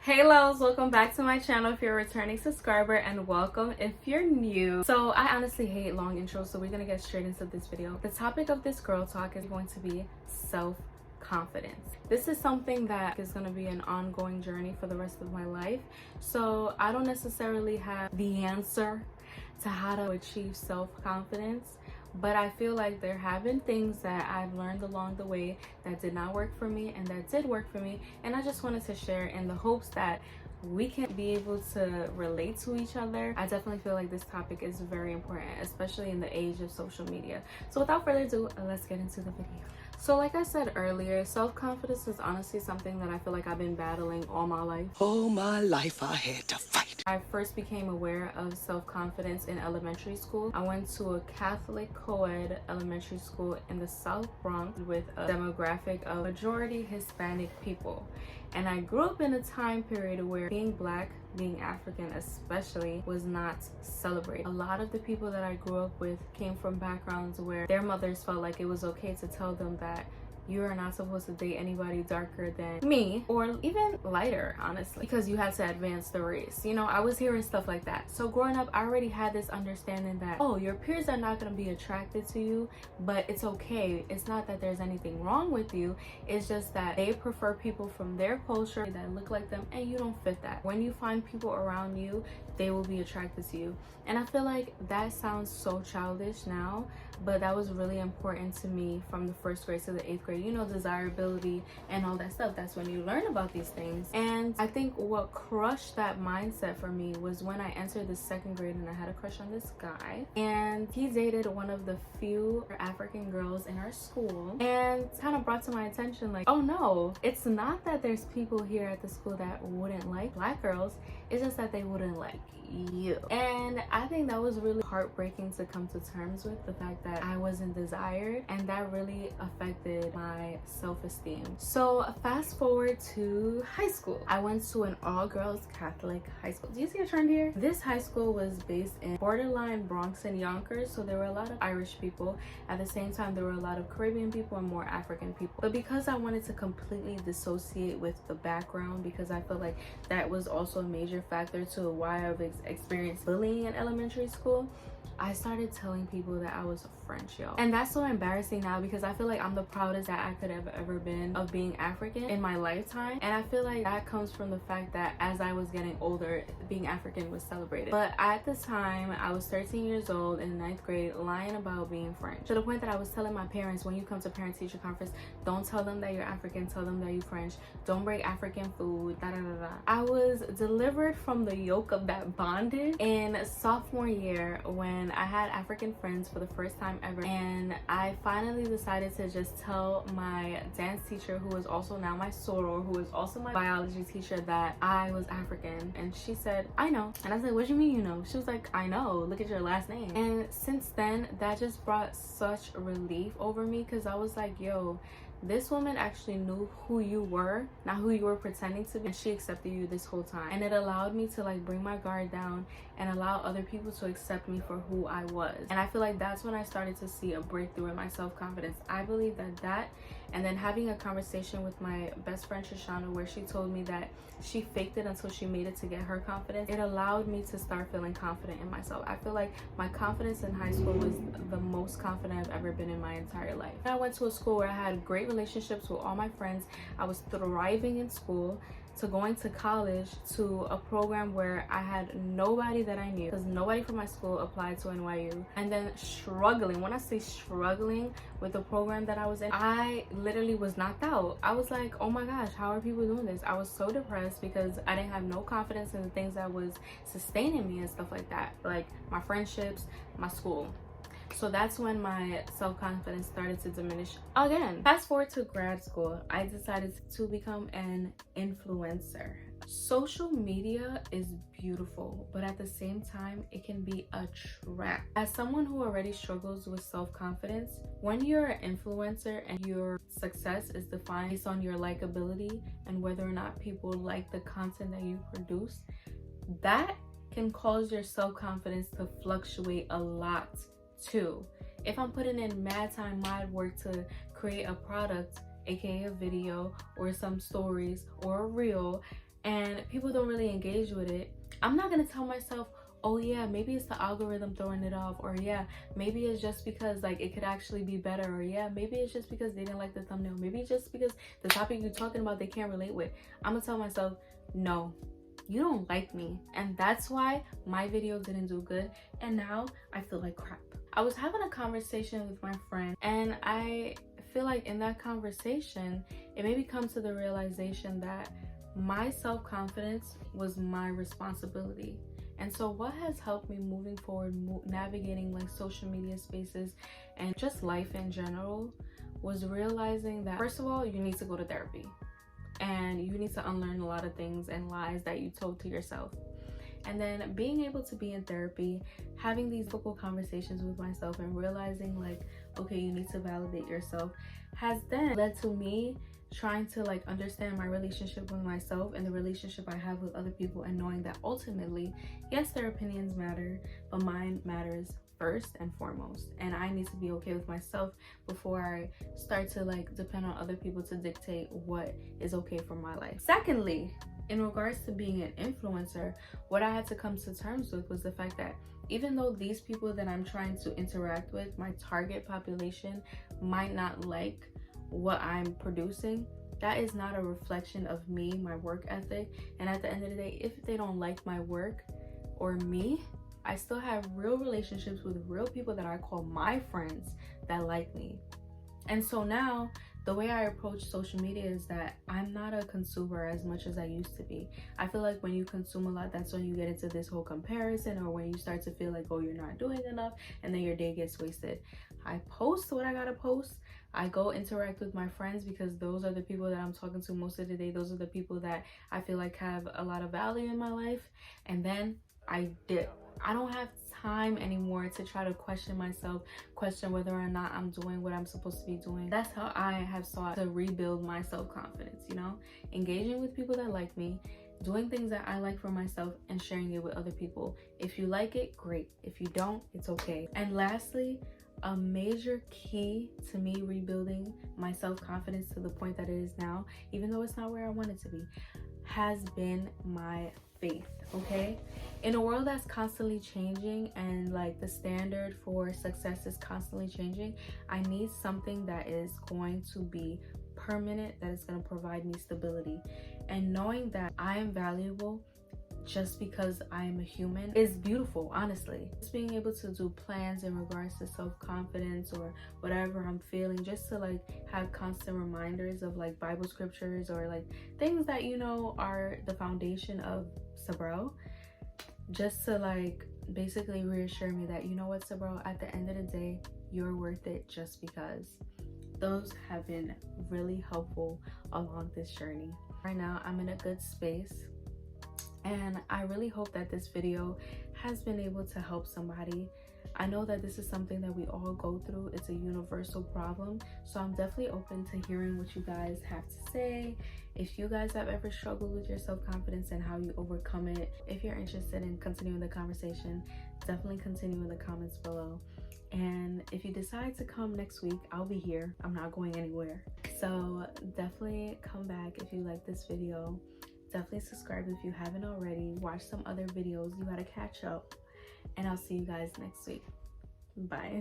Hey loves, welcome back to my channel if you're a returning subscriber, and welcome if you're new. So I honestly hate long intros, so we're gonna get straight into this video. The topic of this girl talk is going to be self-confidence. This is something that is going to be an ongoing journey for the rest of my life, so I don't necessarily have the answer to how to achieve self-confidence, but I feel like there have been things that I've learned along the way that did not work for me and that did work for me, and I just wanted to share in the hopes that we can be able to relate to each other. I definitely feel like this topic is very important, especially in the age of social media. So without further ado, let's get into the video. So like I said earlier, self-confidence is honestly something that I feel like I've been battling all my life. All my life I had to fight. I first became aware of self-confidence in elementary school. I went to a Catholic co-ed elementary school in the South Bronx with a demographic of majority Hispanic people. And I grew up in a time period where being Black, being African especially, was not celebrated. A lot of the people that I grew up with came from backgrounds where their mothers felt like it was okay to tell them that you are not supposed to date anybody darker than me, or even lighter, honestly, because you had to advance the race. You know, I was hearing stuff like that. So growing up, I already had this understanding that, oh, your peers are not going to be attracted to you, but it's okay. It's not that there's anything wrong with you. It's just that they prefer people from their culture that look like them, and you don't fit that. When you find people around you, they will be attracted to you. And I feel like that sounds so childish now, but that was really important to me from the 1st grade to the 8th grade. You know, desirability and all that stuff. That's when you learn about these things. And I think what crushed that mindset for me was when I entered the 2nd grade and I had a crush on this guy, and he dated one of the few African girls in our school, and kind of brought to my attention like, oh no, it's not that there's people here at the school that wouldn't like Black girls, it's just that they wouldn't like you. And I think that was really heartbreaking to come to terms with, the fact that I wasn't desired, and that really affected my self-esteem. So fast forward to high school. I went to an all-girls Catholic high school. Do you see a trend here? This high school was based in borderline Bronx and Yonkers, so there were a lot of Irish people. At the same time, there were a lot of Caribbean people and more African people. But because I wanted to completely dissociate with the background, because I feel like that was also a major factor to why I've experienced bullying in elementary school, I started telling people that I was French, y'all. And that's so embarrassing now, because I feel like I'm the proudest that I could have ever been of being African in my lifetime. And I feel like that comes from the fact that as I was getting older, being African was celebrated. But at the time, I was 13 years old in 9th grade, lying about being French, to the point that I was telling my parents, when you come to parent-teacher conference, don't tell them that you're African, tell them that you're French. Don't bring African food, da da da da. I was delivered from the yoke of that bondage in sophomore year when I had African friends for the first time ever, and I finally decided to just tell my dance teacher, who is also now my soror, who is also my biology teacher, that I was African. And she said, I know. And I said, what do you mean you know? She was like, I know, look at your last name. And since then, that just brought such relief over me, because I was like, yo, this woman actually knew who you were, not who you were pretending to be, and she accepted you this whole time. And it allowed me to like bring my guard down and allow other people to accept me for who I was. And I feel like that's when I started to see a breakthrough in my self-confidence. I believe that and then having a conversation with my best friend Shoshana, where she told me that she faked it until she made it to get her confidence, it allowed me to start feeling confident in myself. I feel like my confidence in high school was the most confident I've ever been in my entire life. I went to a school where I had great relationships with all my friends. I was thriving in school, to going to college, to a program where I had nobody that I knew, because nobody from my school applied to NYU, and then struggling. When I say struggling with the program that I was in, I literally was knocked out. I was like, oh my gosh, how are people doing this? I was so depressed because I didn't have no confidence in the things that was sustaining me and stuff like that, like my friendships, my school. So that's when my self-confidence started to diminish again. Fast forward to grad school, I decided to become an influencer. Social media is beautiful, but at the same time, it can be a trap. As someone who already struggles with self-confidence, when you're an influencer and your success is defined based on your likability and whether or not people like the content that you produce, that can cause your self-confidence to fluctuate a lot too. If I'm putting in mad time, mad work to create a product, aka a video or some stories or a reel, and people don't really engage with it, I'm not gonna tell myself, oh yeah, maybe it's the algorithm throwing it off, or yeah, maybe it's just because like it could actually be better, or yeah, maybe it's just because they didn't like the thumbnail, maybe it's just because the topic you're talking about they can't relate with. I'm gonna tell myself, no, you don't like me, and that's why my video didn't do good, and now I feel like crap. I was having a conversation with my friend, and I feel like in that conversation it made me come to the realization that my self-confidence was my responsibility. And so what has helped me moving forward, navigating like social media spaces and just life in general, was realizing that first of all, you need to go to therapy, and you need to unlearn a lot of things and lies that you told to yourself. And then being able to be in therapy, having these vocal conversations with myself and realizing like, okay, you need to validate yourself, has then led to me trying to like understand my relationship with myself and the relationship I have with other people, and knowing that ultimately, yes, their opinions matter, but mine matters first and foremost, and I need to be okay with myself before I start to like depend on other people to dictate what is okay for my life. Secondly, in regards to being an influencer, what I had to come to terms with was the fact that even though these people that I'm trying to interact with, my target population, might not like what I'm producing, that is not a reflection of me, my work ethic. And at the end of the day, if they don't like my work or me, I still have real relationships with real people that I call my friends that like me. And so now the way I approach social media is that I'm not a consumer as much as I used to be. I feel like when you consume a lot, that's when you get into this whole comparison, or when you start to feel like, oh, you're not doing enough, and then your day gets wasted. I post what I gotta post. I go interact with my friends because those are the people that I'm talking to most of the day. Those are the people that I feel like have a lot of value in my life. And then I dip. I don't have time anymore to try to question myself, question whether or not I'm doing what I'm supposed to be doing. That's how I have sought to rebuild my self-confidence, you know, engaging with people that like me, doing things that I like for myself, and sharing it with other people. If you like it, great. If you don't, it's okay. And lastly, a major key to me rebuilding my self-confidence to the point that it is now, even though it's not where I want it to be, has been my faith. Okay, in a world that's constantly changing and like the standard for success is constantly changing, I need something that is going to be permanent, that is going to provide me stability. And knowing that I am valuable just because I'm a human is beautiful, honestly. Just being able to do plans in regards to self-confidence or whatever I'm feeling, just to like have constant reminders of like Bible scriptures or like things that, you know, are the foundation of Sabro, just to like basically reassure me that, you know what, Sabro, at the end of the day, you're worth it just because. Those have been really helpful along this journey. Right now, I'm in a good space, and I really hope that this video has been able to help somebody. I know that this is something that we all go through. It's a universal problem. So I'm definitely open to hearing what you guys have to say. If you guys have ever struggled with your self-confidence and how you overcome it, if you're interested in continuing the conversation, definitely continue in the comments below. And if you decide to come next week, I'll be here. I'm not going anywhere. So definitely come back if you like this video. Definitely subscribe if you haven't already. Watch some other videos. You gotta catch up. And I'll see you guys next week. Bye.